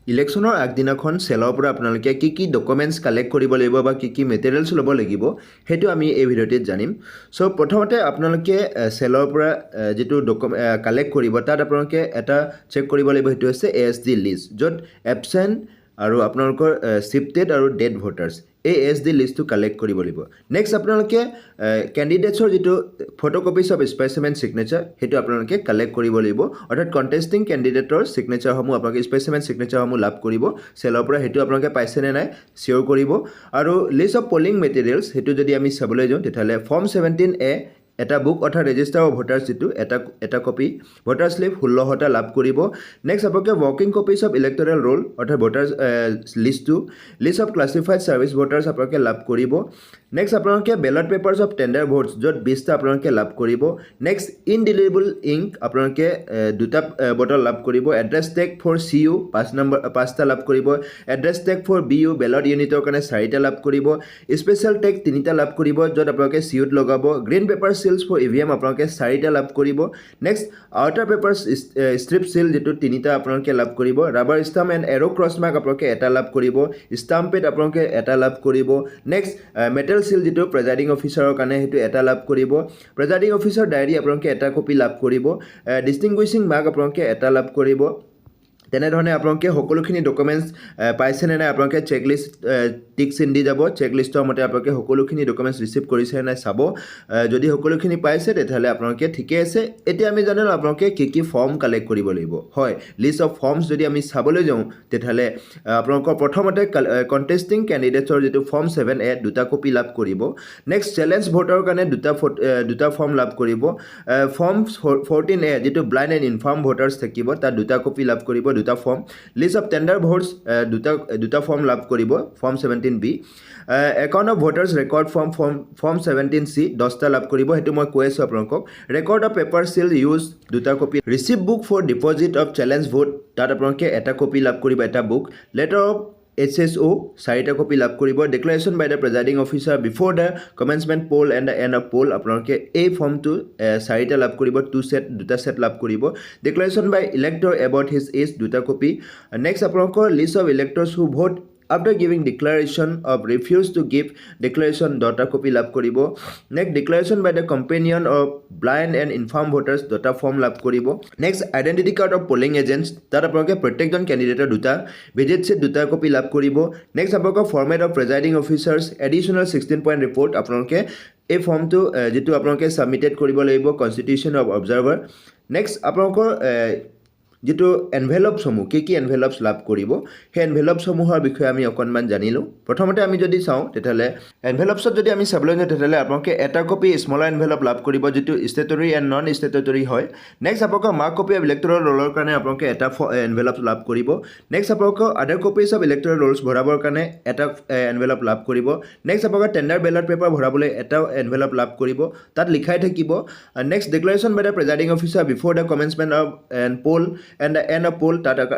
ইলেকশ্যনৰ আগদিনাখন চেলৰ পৰা আপোনালোকে কি ডকুমেণ্টছ কালেক্ট কৰিব লাগিব বা কি মেটেৰিয়েলছ ল'ব লাগিব সেইটো আমি এই ভিডিঅ'টিত জানিম। চ' প্ৰথমতে আপোনালোকে চেলৰ পৰা যিটো কালেক্ট কৰিব তাত আপোনালোকে এটা চেক কৰিব লাগিব, সেইটো হৈছে ASD লিষ্ট, য'ত এবচেণ্ট আৰু আপোনালোকৰ শিফটেড আৰু ডেড ভোটাৰ্ছ এই ASD লিষ্টটো কালেক্ট কৰিব লাগিব। নেক্সট আপোনালোকে কেণ্ডিডেটছৰ যিটো ফটোকপিজ অফ স্পেচিমেন ছিগনেচাৰ সেইটো আপোনালোকে কালেক্ট কৰিব লাগিব, অৰ্থাৎ কণ্টেষ্টিং কেণ্ডিডেটৰ ছিগনেচাৰসমূহ আপোনালোকে স্পেচিমেন ছিগনেচাৰসমূহ লাভ কৰিব চেলৰ পৰা, সেইটো আপোনালোকে পাইছেনে নাই চিয়'ৰ কৰিব। আৰু লিষ্ট অফ পলিং মেটেৰিয়েলছ সেইটো যদি আমি চাবলৈ যাওঁ তেতিয়াহ'লে ফৰ্ম 17A এটা বুক অৰ্থাৎ ৰেজিষ্টাৰ অফ ভোটাৰ্ছ যিটো এটা কপি, ভোটাৰ শ্লিপ 16টা লাভ কৰিব। নেক্সট আপোনালোকে working copies of electoral roll অৰ্থাৎ ভোটাৰ লিষ্টটো, list of classified service voters আপোনালোকে লাভ কৰিব। নেক্সট আপোনালোকে ballot papers of tender votes য'ত 20টা আপোনালোকে লাভ কৰিব। নেক্সট ইনডিলিবল ইংক আপোনালোকে 2টা বটল লাভ কৰিব। এড্ৰেছ টেগ ফৰ CU 5টা লাভ কৰিব। Address tag for BU ballot ইউনিটৰ কাৰণে 4টা লাভ কৰিব। স্পেচিয়েল টেগ 3টা লাভ কৰিব য'ত আপোনালোকে CUত লগাব। Green paper seals for EVM আপোনালোকে 4টা লাভ কৰিব। Next outer paper strip seal যিটো 3টা আপোনালোকে লাভ কৰিব। Rubber stamp and arrow cross mark আপোনালোকে 1টা লাভ কৰিব। ষ্টাম্প পেড আপোনালোকে 1টা লাভ কৰিব। নেক্সট মেটেল চিল যিটো প্ৰেজাইডিং অফিচাৰৰ কাৰণে সেইটো 1টা লাভ কৰিব। প্ৰেজাইডিং অফিচাৰ ডায়েৰী আপোনালোকে 1টা কপি লাভ কৰিব। ডিষ্টিংগুইছিং মাৰ্ক আপোনালোকে 1টা লাভ কৰিব। তেনেধৰণে আপোনালোকে সকলোখিনি ডকুমেণ্টছ পাইছেনে নাই আপোনালোকে চেকলিষ্ট টিক চিন দি যাব। চেকলিষ্টৰ মতে আপোনালোকে সকলোখিনি ডকুমেণ্টছ ৰিচিভ কৰিছে নাই চাব। যদি সকলোখিনি পাইছে তেতিয়াহ'লে আপোনালোকে ঠিকে আছে। এতিয়া আমি জানিলোঁ আপোনালোকে কি ফৰ্ম কালেক্ট কৰিব লাগিব। হয়, লিষ্ট অফ ফৰ্মছ যদি আমি চাবলৈ যাওঁ তেতিয়াহ'লে আপোনালোকৰ প্ৰথমতে কণ্টেষ্টিং কেণ্ডিডেটছৰ যিটো ফৰ্ম 7A 2টা কপি লাভ কৰিব। নেক্সট চেলেঞ্জ ভোটৰ কাৰণে 2টা ফৰ্ম লাভ কৰিব। ফৰ্ম 14A যিটো ব্লাইণ্ড এণ্ড ইনফাৰ্ম ভোটাৰ্ছ থাকিব তাত 2টা কপি লাভ কৰিব, 2টা form. List of tender votes 2টা ফৰ্ম লাভ কৰিব, form 17B। Account of voters record form 17C 10টা লাভ কৰিব, সেইটো মই কৈ আছোঁ আপোনালোকক। Record of paper seal use 2টা copy. Receive book for deposit of challenge vote তাত আপোনালোকে 1টা কপি লাভ কৰিব, 1টা বুক। লেটাৰ অফ HSO 4টা কপি লাভ কৰিব। Declaration by the presiding officer before the commencement poll and the end of পল আপোনালোকে এই ফৰ্মটো 4টা লাভ কৰিব, 2টা ছেট লাভ কৰিব। Declaration by elector about his age 2টা কপি। নেক্সট আপোনালোকৰ list of electors who vote after giving declaration of refuse to give declaration 2টা কপি লাভ কৰিব। Next declaration by the companion of blind and infirm voters 2টা form লাভ কৰিব। Next identity card of polling agents তাত আপোনালোকে প্ৰত্যেকজন কেণ্ডিডেটৰ 2টা ভিজিট চিট 2টা কপি লাভ কৰিব। নেক্সট আপোনালোকৰ format of presiding officers additional 16 point report আপোনালোকে এই ফৰ্মটো যিটো আপোনালোকে ছাবমিটেড কৰিব লাগিব কনষ্টিটিউশ্যন অফ অবজাৰ্ভাৰ। নেক্সট আপোনালোকৰ যিটো এনভেলপছসমূহ কি এনভেলপছ লাভ কৰিব সেই এনভেলপছসমূহৰ বিষয়ে আমি অকণমান জানিলোঁ। প্ৰথমতে আমি যদি চাওঁ তেতিয়াহ'লে এনভেলপছত যদি আমি চাবলৈ যাওঁ তেতিয়াহ'লে আপোনালোকে 1টা কপি স্মলাৰ এনভেলপ লাভ কৰিব যিটো ষ্টেটৰী এণ্ড নন ষ্টেটৰী হয়। নেক্সট আপোনালোকৰ মাৰ্ক কপি অফ ইলেক্টৰেল ৰোলৰ কাৰণে আপোনালোকে 1টা এনভেলপ লাভ কৰিব। নেক্সট আপোনালোকৰ আদাৰ কপিজ অফ ইলেক্টৰেল ৰোলছ ভৰাবৰ কাৰণে 1টা এনভেলপ লাভ কৰিব। নেক্সট আপোনালোকৰ টেণ্ডাৰ বেলট পেপাৰ ভৰাবলৈ 1টা এনভেলপ লাভ কৰিব, তাত লিখাই থাকিব। Next declaration by the presiding officer before the commencement of poll and the end of poll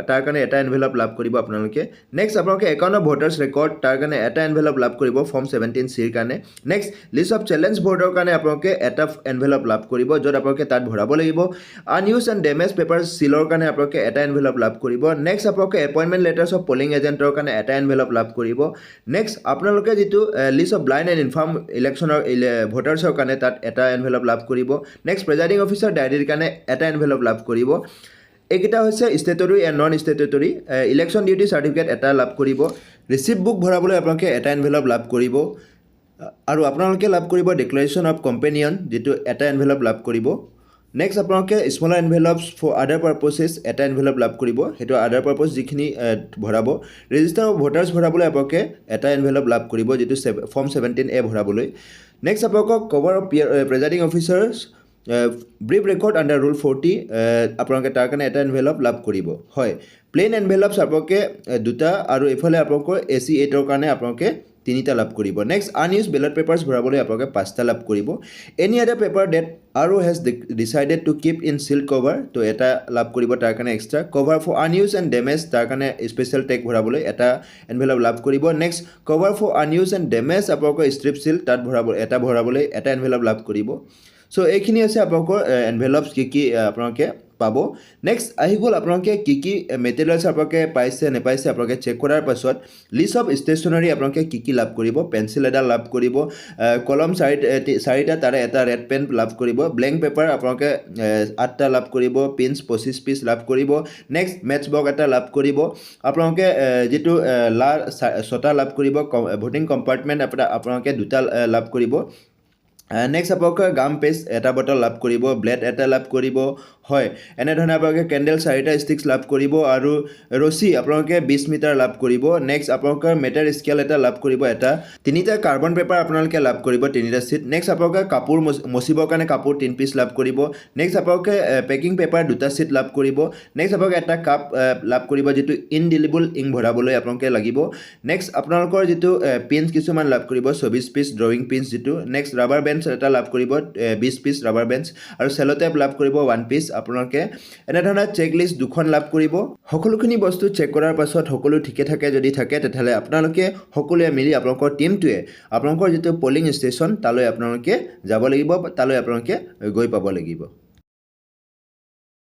তাৰ কাৰণে 1টা এনভেলপ লাভ কৰিব আপোনালোকে। নেক্সট আপোনালোকে একাউণ্ট অফ ভোটাৰ্ছ ৰেকৰ্ড তাৰ কাৰণে 1টা এনভেলপ লাভ কৰিব ফৰ্ম 17Cৰ কাৰণে। নেক্সট লিষ্ট অফ চেলেঞ্জ ভোটৰ কাৰণে আপোনালোকে 1টা এনভেলপ লাভ কৰিব য'ত আপোনালোকে তাত ভৰাব লাগিব। আনইউজ এণ্ড ডেমেজ পেপাৰ চিলৰ কাৰণে আপোনালোকে 1টা এনভেলপ লাভ কৰিব। নেক্সট আপোনালোকে এপইণ্টমেণ্ট লেটাৰ্ছ অফ পলিং এজেণ্টৰ কাৰণে 1টা এনভেলপ লাভ কৰিব। নেক্সট আপোনালোকে যিটো লিষ্ট অফ ব্লাইণ্ড এণ্ড ইনফাৰ্ম ইলেকশ্যনৰ ভোটাৰ্ছৰ কাৰণে তাত 1টা এনভেলপ লাভ কৰিব। নেক্সট প্ৰেজাইডিং অফিচাৰ ডায়েৰীৰ কাৰণে 1টা এনভেলপ লাভ কৰিব। এইকেইটা হৈছে statutory and non statutory. Election duty certificate 1টা লাভ কৰিব। ৰিচিভ বুক ভৰাবলৈ আপোনালোকে 1টা এনভেলপ লাভ কৰিব আৰু আপোনালোকে লাভ কৰিব ডিক্লেৰেশ্যন অফ কম্পেনিয়ন যিটো 1টা এনভেলপ লাভ কৰিব। নেক্সট আপোনালোকে স্মলাৰ এনভেলপছ ফৰ আদাৰ পাৰ্পচেছ 1টা এনভেলপ লাভ কৰিব, সেইটো আদাৰ পাৰ্পচ যিখিনি ভৰাব। ৰেজিষ্টাৰ অফ ভোটাৰ্ছ ভৰাবলৈ আপোনালোকে 1টা এনভেলপ লাভ কৰিব যিটো ফৰ্ম 17A ভৰাবলৈ। নেক্সট আপোনালোকক cover of presiding officers brief record under rule 40 আপোনালোকে তাৰ কাৰণে 1টা এনভেলপ লাভ কৰিব। হয়, প্লেইন এনভেলপছ আপোনালোকে 2টা আৰু এইফালে আপোনালোকৰ AC8ৰ কাৰণে আপোনালোকে 3টা লাভ কৰিব। নেক্সট আনইউজ বেলট পেপাৰ্ছ ভৰাবলৈ আপোনালোকে 5টা লাভ কৰিব। এনি আদাৰ পেপাৰ ডেট আৰু has decided to keep in sealed cover তো 1টা লাভ কৰিব তাৰ কাৰণে extra. Cover for unused and damage তাৰ কাৰণে স্পেচিয়েল টেগ ভৰাবলৈ 1টা এনভেলপ লাভ কৰিব। Next cover for unused and damage আপোনালোকৰ ষ্ট্ৰিপ চিল তাত ভৰাবলৈ 1টা এনভেলপ লাভ কৰিব। চ' এইখিনি আছে আপোনালোকৰ এনভেলপছ কি আপোনালোকে পাব নেক্সট আহি গ'ল আপোনালোকে কি মেটেৰিয়েলছ আপোনালোকে পাইছে নেপাইছে আপোনালোকে চেক কৰাৰ পাছত লিষ্ট অফ ষ্টেচনাৰী আপোনালোকে কি লাভ কৰিব পেঞ্চিল এডাল লাভ কৰিব কলম চাৰিটা তাৰে এটা ৰেড পেন লাভ কৰিব ব্লেংক পেপাৰ আপোনালোকে 8টা লাভ কৰিব পিন্স 25 পিচ লাভ কৰিব নেক্সট মেথছ বক্স এটা লাভ কৰিব আপোনালোকে যেটো 6টা লাভ কৰিব ভোটিং কম্পাৰ্টমেণ্ট আপোনালোকে 2টা লাভ কৰিব নেক্সট আপোনালোকে গাম পেষ্ট এটা বটল লাভ কৰিব ব্লেড এটা লাভ কৰিব হয় এনেধৰণে আপোনালোকে কেণ্ডেল 4টা ষ্টিক্স লাভ কৰিব আৰু ৰছী আপোনালোকে 20 মিটাৰ লাভ কৰিব নেক্সট আপোনালোকৰ মেটাৰ স্কেল এটা লাভ কৰিব এটা 3টা কাৰ্বন পেপাৰ আপোনালোকে লাভ কৰিব 3টা চিট নেক্সট আপোনালোকে কাপোৰ মচিবৰ কাৰণে কাপোৰ 3 পিচ লাভ কৰিব নেক্সট আপোনালোকে পেকিং পেপাৰ 2টা চিট লাভ কৰিব নেক্সট আপোনালোকে এটা কাপ লাভ কৰিব যেটো ইনডিলিবল ইংক ভৰাবলৈ আপোনালোকে লাগিব নেক্সট আপোনালোকৰ যেটো পেন্স কিছুমান লাভ কৰিব 24 পিচ ড্ৰয়িং পেন্স যেটো নেক্সট ৰাবাৰ বেঞ্চ এটা লাভ কৰিব 20 পিচ ৰাবাৰ বেঞ্চ আৰু সেলো টেপ লাভ কৰিব 1 পিচ আপোনালোকে এনেধৰণে চেক লিষ্ট দুখন লাভ কৰিব সকলোখিনি বস্তু চেক কৰাৰ পাছত সকলো ঠিকে থাকে যদি থাকে তেতিয়াহলে আপোনালোকে সকলোৱে মিলি আপোনালোকৰ টিমটোৱে আপোনালোকৰ যেটো পলিং ষ্টেচন তালৈ আপোনালোকে যাব লাগিব তালৈ আপোনালোকে গৈ পাব লাগিব